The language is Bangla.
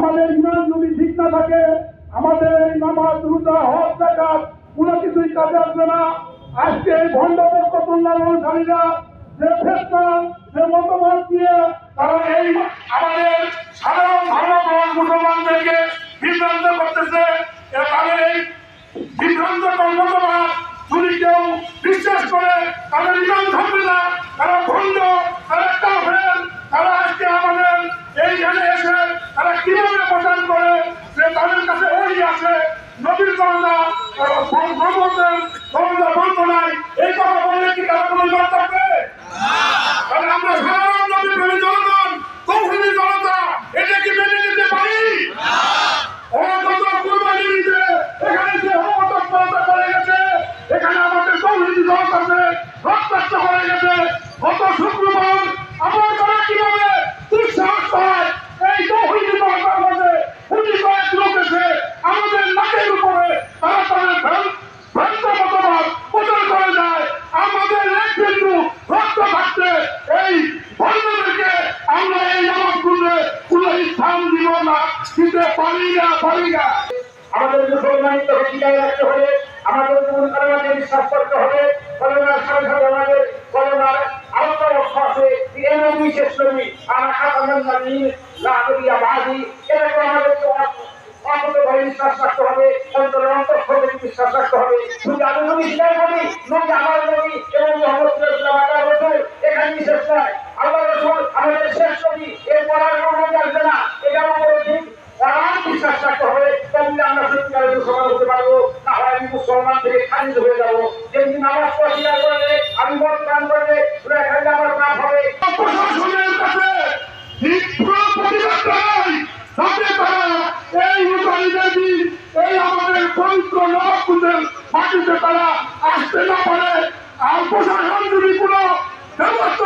আমাদের ইমান যদি ঠিক না থাকে আমাদের এই নামাজ রোজা হজ যাকাত কোনো কিছুই কাজে আসবে না। আজকে এই ভণ্ড বরকতুল্লাহ অনুসারীরা যে ফেতনা যে মতবাদ দিয়ে তারা এই আমাদের সাধারণ ধর্মপ্রাণ মুসলমানদেরকে বিভ্রান্ত করতেছে, তাদের এই বিভ্রান্ত মতবাদ যদি কেউ বিশ্বাস করে তাদের ইমান থাকবে না, তারা ভণ্ড, তারা কাফের। তারা আজকে আমাদের এইখানে এসে তারা কিভাবে প্রচার করে যে তাদের কাছে ওই আছে নবীর দরজা ভগবতের দরজা বন্ধ নাই, এই কথা বললে কি তারা কোনো ইমান থাকবে? তাহলে আমরা সাধারণ নবী প্রেমী জনগণ, তৌহিদি জনতা এটা কি মেনে নিতে পারি? ওরা কত কুরবানি দিতে এখানে যে হতৎপরতা করে গেছে, এখানে আমাদের তৌহিদি জনতাকে রক্তাক্ত করে গেছে। গত শুক্রবার আমার তারা কিভাবে দুঃসাহস পায় এই তৌহিদি জনতার মধ্যে পুঁজি কয়েক লোক এসে আমাদের নাকের উপরে তারা তাদের ভ্রান্ত মতবাদ প্রচার করে যায়। আমাদের এক বিন্দু রক্ত থাকতে এই ভণ্ডদেরকে আমরা এই নামাজ পড়লে কোনো স্থান দিব না, দিতে পারি না। আমাদের মুসলমানিত্ব টিকায় রাখতে হবে, আমাদের জীবন কালেমাকে বিশ্বাস করতে হবে। কলেমার সাথে সাথে আমাদের কলেমার আলোচনা আছে, এই নবী শেষ নবী আমার খাতামের নবী লাহরিয়া বাদি, এটাকে আমাদেরকে অন্ততভাবে বিশ্বাস রাখতে হবে, অন্তরের অন্তঃস্থলে বিশ্বাস রাখতে হবে। যদি আমি নবী স্বীকার করি, নবী আমার নবী এবং মুহাম্মদ সাল্লাল্লাহু আলাইহি ওয়াসাল্লাম এখানে শেষ নয়, আল্লাহ রাসূল আমাদের শেষ নবী, এরপর আর কোনো নবী আসবে না, এটা আমাদের ঠিক বিশ্বাস রাখতে হবে। তবে আমরা সত্যিকারের মুসলমান হতে পারবো, না হয় আমি মুসলমান থেকে খারিজ হয়ে যাবো। যেদিন নামাজ পড়া করলে আমি মদ পান করলে এখানে আমার পাপ হবে। প্রশাসনের কাছে প্রতিবাদ নাই, সাথে তারা এই উদাহরণের দিন এই আমাদের পবিত্র নবাবপুরের মাটিতে তারা আসতে না পারে। আর প্রশাসন যদি কোনো ব্যবস্থা